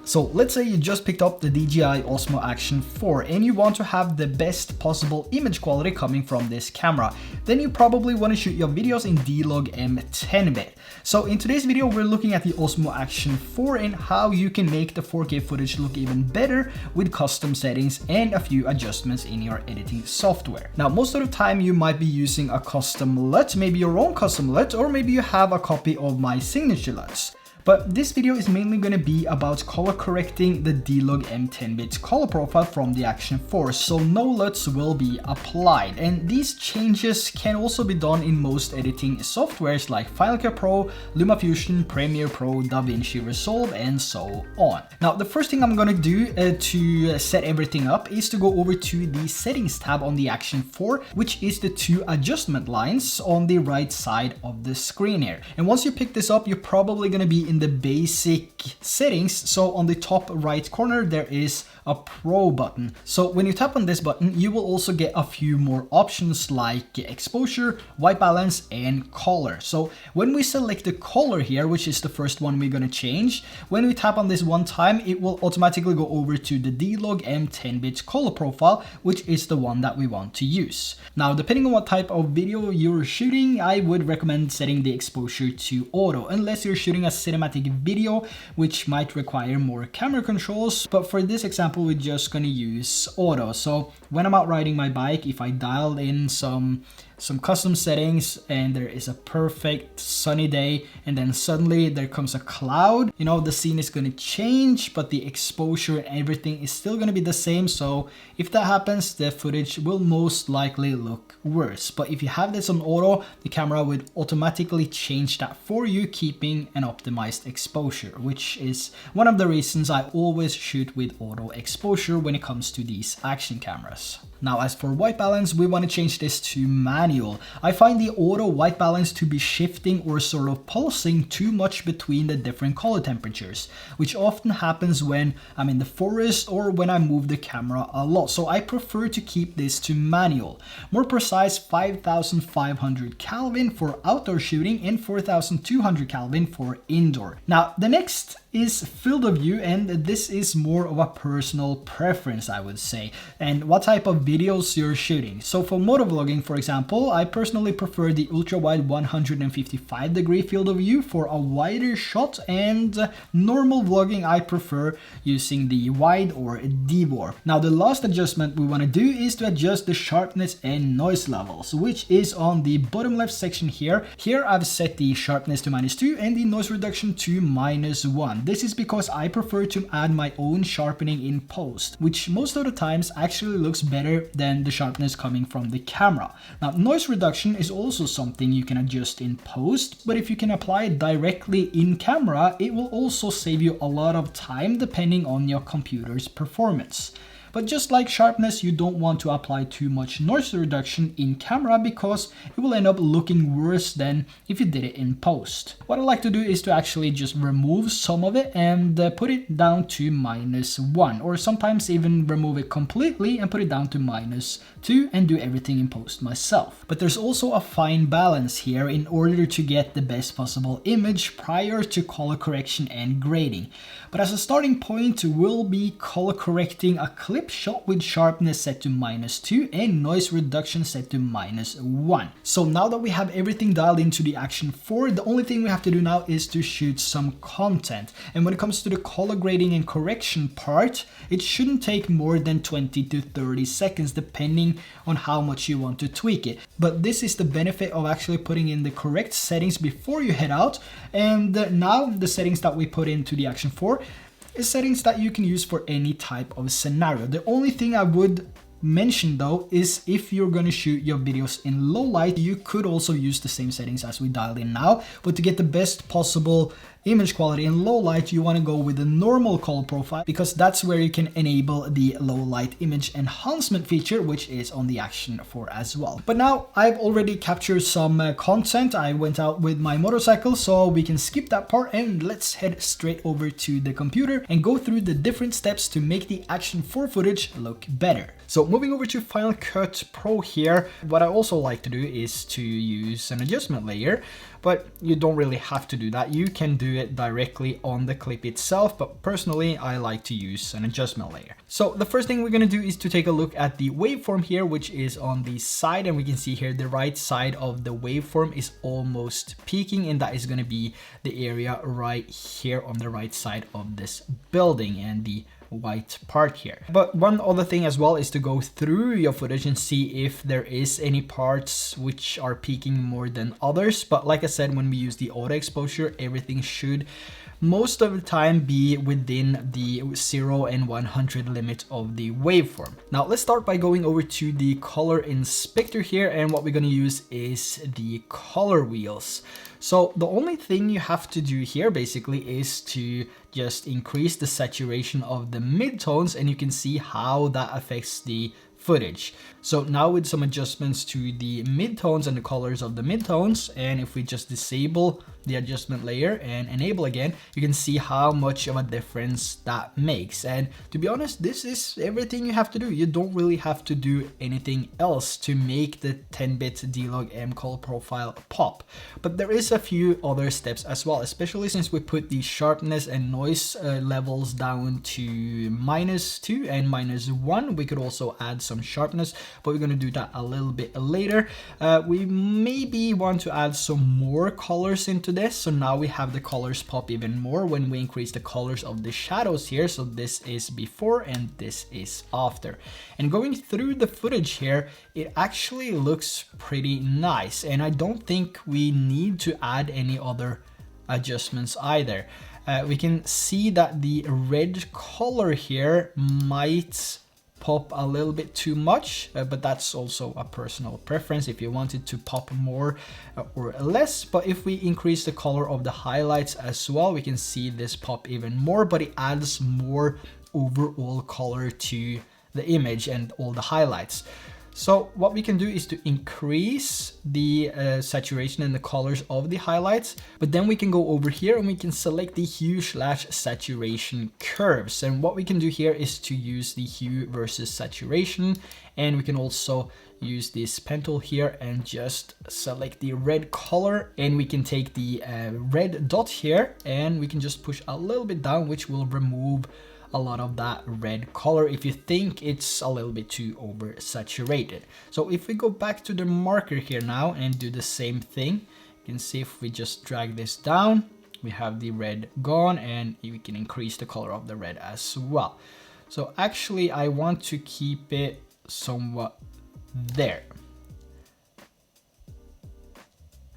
So let's say you just picked up the DJI Osmo Action 4 and you want to have the best possible image quality coming from this camera. Then you probably want to shoot your videos in D-Log M10-bit. So in today's video, we're looking at the Osmo Action 4 and how you can make the 4K footage look even better with custom settings and a few adjustments in your editing software. Now, most of the time you might be using a custom LUT, maybe your own custom LUT, or maybe you have a copy of my Signature LUTs. But this video is mainly going to be about color correcting the D-Log M10-bit color profile from the Action 4, so no LUTs will be applied. And these changes can also be done in most editing softwares like Final Cut Pro, LumaFusion, Premiere Pro, DaVinci Resolve, and so on. Now, the first thing I'm going to do to set everything up is to go over to the Settings tab on the Action 4, which is the two adjustment lines on the right side of the screen here. And once you pick this up, you're probably going to be in the basic settings. So on the top right corner there is a Pro button. So when you tap on this button, you will also get a few more options like exposure, white balance, and color. So when we select the color here, which is the first one we're going to change, when we tap on this one time, it will automatically go over to the D-Log M10-bit color profile, which is the one that we want to use. Now, depending on what type of video you're shooting, I would recommend setting the exposure to auto, unless you're shooting a cinematic video, which might require more camera controls. But for this example, we're just going to use auto. So when I'm out riding my bike, if I dial in some custom settings and there is a perfect sunny day and then suddenly there comes a cloud, you know, the scene is going to change, but the exposure and everything is still going to be the same. So if that happens, the footage will most likely look worse. But if you have this on auto, the camera would automatically change that for you, keeping an optimized exposure, which is one of the reasons I always shoot with auto exposure when it comes to these action cameras. Now, as for white balance, we want to change this to manual. I find the auto white balance to be shifting or sort of pulsing too much between the different color temperatures, which often happens when I'm in the forest or when I move the camera a lot. So I prefer to keep this to manual. More precise, 5500 Kelvin for outdoor shooting and 4200 Kelvin for indoor. Now, the next is field of view, and this is more of a personal preference, I would say, and what type of videos you're shooting. So for motovlogging, for example, I personally prefer the ultra-wide 155-degree field of view for a wider shot, and normal vlogging I prefer using the wide or DVOR. Now, the last adjustment we want to do is to adjust the sharpness and noise levels, which is on the bottom left section here. Here I've set the sharpness to -2 and the noise reduction to -1. This is because I prefer to add my own sharpening in post, which most of the times actually looks better than the sharpness coming from the camera. Now, noise reduction is also something you can adjust in post, but if you can apply it directly in camera, it will also save you a lot of time depending on your computer's performance. But just like sharpness, you don't want to apply too much noise reduction in camera because it will end up looking worse than if you did it in post. What I like to do is to actually just remove some of it and put it down to -1, or sometimes even remove it completely and put it down to -2 and do everything in post myself. But there's also a fine balance here in order to get the best possible image prior to color correction and grading. But as a starting point, we'll be color correcting a clip shot with sharpness set to -2 and noise reduction set to -1. So now that we have everything dialed into the Action 4, the only thing we have to do now is to shoot some content. And when it comes to the color grading and correction part, it shouldn't take more than 20 to 30 seconds depending on how much you want to tweak it. But this is the benefit of actually putting in the correct settings before you head out. And now the settings that we put into the Action 4 is settings that you can use for any type of scenario. The only thing I would mention though is if you're going to shoot your videos in low light, you could also use the same settings as we dialed in now, but to get the best possible image quality in low light, you want to go with the normal color profile, because that's where you can enable the low light image enhancement feature, which is on the Action 4 as well. But now I've already captured some content. I went out with my motorcycle, so we can skip that part and let's head straight over to the computer and go through the different steps to make the Action 4 footage look better. So moving over to Final Cut Pro here, what I also like to do is to use an adjustment layer, but you don't really have to do that. You can do do it directly on the clip itself, but personally I like to use an adjustment layer. So the first thing we're going to do is to take a look at the waveform here, which is on the side, and we can see here the right side of the waveform is almost peaking, and that is going to be the area right here on the right side of this building and the white part here. But one other thing as well is to go through your footage and see if there is any parts which are peaking more than others. But like I said, when we use the auto exposure, everything should most of the time be within the 0 and 100 limit of the waveform. Now let's start by going over to the color inspector here, and what we're going to use is the color wheels. So the only thing you have to do here basically is to just increase the saturation of the midtones, and you can see how that affects the footage. So now with some adjustments to the midtones and the colors of the midtones, and if we just disable the adjustment layer and enable again, you can see how much of a difference that makes. And to be honest, this is everything you have to do. You don't really have to do anything else to make the 10-bit D-Log-M color profile pop. But there is a few other steps as well, especially since we put the sharpness and noise levels down to -2 and -1. We could also add some sharpness, but we're going to do that a little bit later. We maybe want to add some more colors into this, so now we have the colors pop even more when we increase the colors of the shadows here. So this is before and this is after, and going through the footage here, it actually looks pretty nice, and I don't think we need to add any other adjustments either. We can see that the red color here might pop a little bit too much, but that's also a personal preference if you want it to pop more or less. But if we increase the color of the highlights as well, we can see this pop even more, but it adds more overall color to the image and all the highlights. So what we can do is to increase the saturation and the colors of the highlights, but then we can go over here and we can select the hue/saturation curves. And what we can do here is to use the hue versus saturation, and we can also use this pen tool here and just select the red color, and we can take the red dot here and we can just push a little bit down, which will remove a lot of that red color if you think it's a little bit too oversaturated. So if we go back to the marker here now and do the same thing, you can see if we just drag this down, we have the red gone, and we can increase the color of the red as well. So actually I want to keep it somewhat there.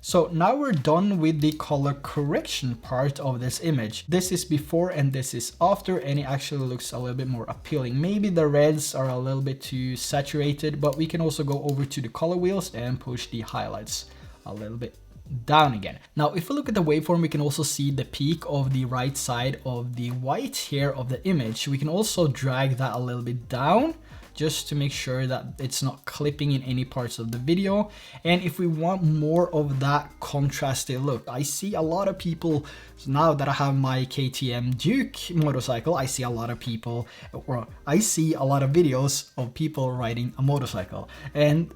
So now we're done with the color correction part of this image. This is before and this is after, and it actually looks a little bit more appealing. Maybe the reds are a little bit too saturated, but we can also go over to the color wheels and push the highlights a little bit down again. Now if we look at the waveform, we can also see the peak of the right side of the white here of the image. We can also drag that a little bit down just to make sure that it's not clipping in any parts of the video. And if we want more of that contrasty look, I see a lot of people, now that I have my KTM Duke motorcycle, I see a lot of people, or I see a lot of videos of people riding a motorcycle, and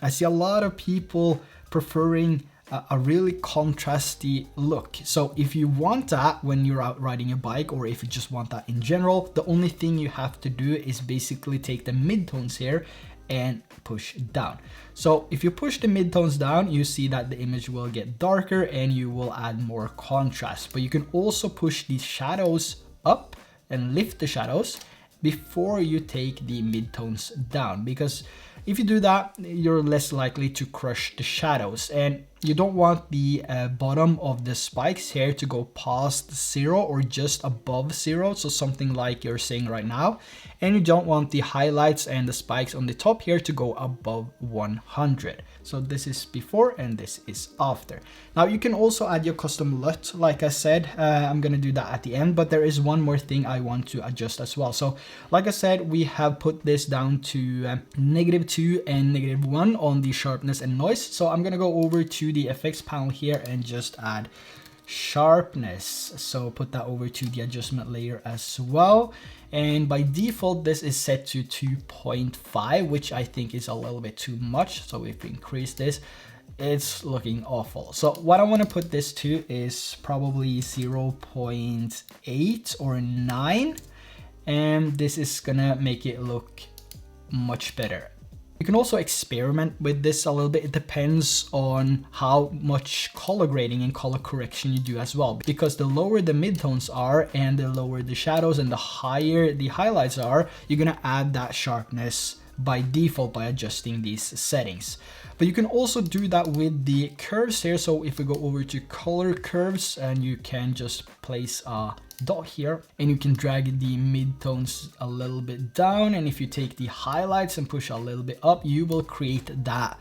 I see a lot of people preferring a really contrasty look. So if you want that when you're out riding a bike, or if you just want that in general, the only thing you have to do is basically take the midtones here and push down. So if you push the midtones down, you see that the image will get darker and you will add more contrast. But you can also push the shadows up and lift the shadows before you take the midtones down, because if you do that, you're less likely to crush the shadows, and you don't want the bottom of the spikes here to go past 0 or just above 0, so something like you're seeing right now, and you don't want the highlights and the spikes on the top here to go above 100. So this is before and this is after. Now you can also add your custom LUT, like I said. I'm gonna do that at the end, but there is one more thing I want to adjust as well. So like I said, we have put this down to -2 and -1 on the sharpness and noise. So I'm gonna go over to the effects panel here and just add sharpness. So put that over to the adjustment layer as well, and by default this is set to 2.5, which I think is a little bit too much. So if we increase this, it's looking awful. So what I want to put this to is probably 0.8 or 9, and this is gonna make it look much better. You can also experiment with this a little bit. It depends on how much color grading and color correction you do as well, because the lower the midtones are and the lower the shadows and the higher the highlights are, you're gonna add that sharpness by default by adjusting these settings. But you can also do that with the curves here. So if we go over to color curves, and you can just place a dot here, and you can drag the midtones a little bit down, and if you take the highlights and push a little bit up, you will create that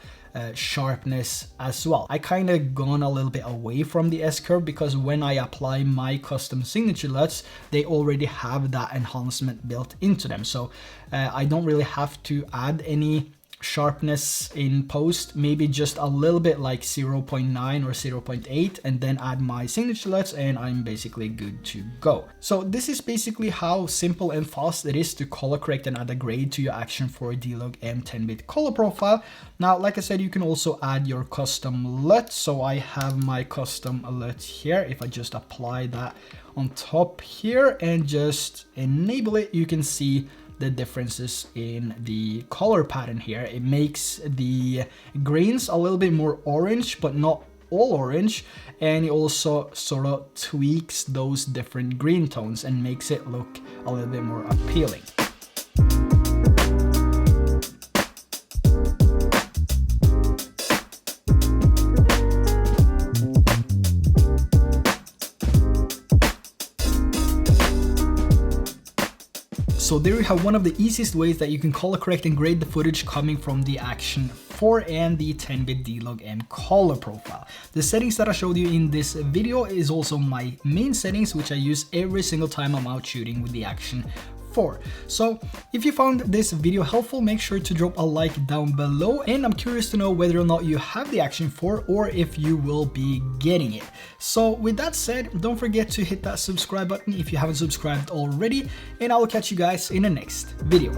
sharpness as well. I kind of gone a little bit away from the S-curve because when I apply my custom Signature LUTs, they already have that enhancement built into them. So I don't really have to add any sharpness in post, maybe just a little bit like 0.9 or 0.8, and then add my Signature LUTs, and I'm basically good to go. So this is basically how simple and fast it is to color correct and add a grade to your Action 4 D-Log M 10-bit color profile. Now, like I said, you can also add your custom LUT. So I have my custom LUT here. If I just apply that on top here and just enable it, you can see the differences in the color pattern here. It makes the greens a little bit more orange, but not all orange, and it also sort of tweaks those different green tones and makes it look a little bit more appealing. So there you have one of the easiest ways that you can color correct and grade the footage coming from the Action 4 and the 10-bit D-Log M color profile. The settings that I showed you in this video is also my main settings, which I use every single time I'm out shooting with the Action 4. So if you found this video helpful, make sure to drop a like down below, and I'm curious to know whether or not you have the Action 4 or if you will be getting it. So with that said, don't forget to hit that subscribe button if you haven't subscribed already, and I will catch you guys in the next video.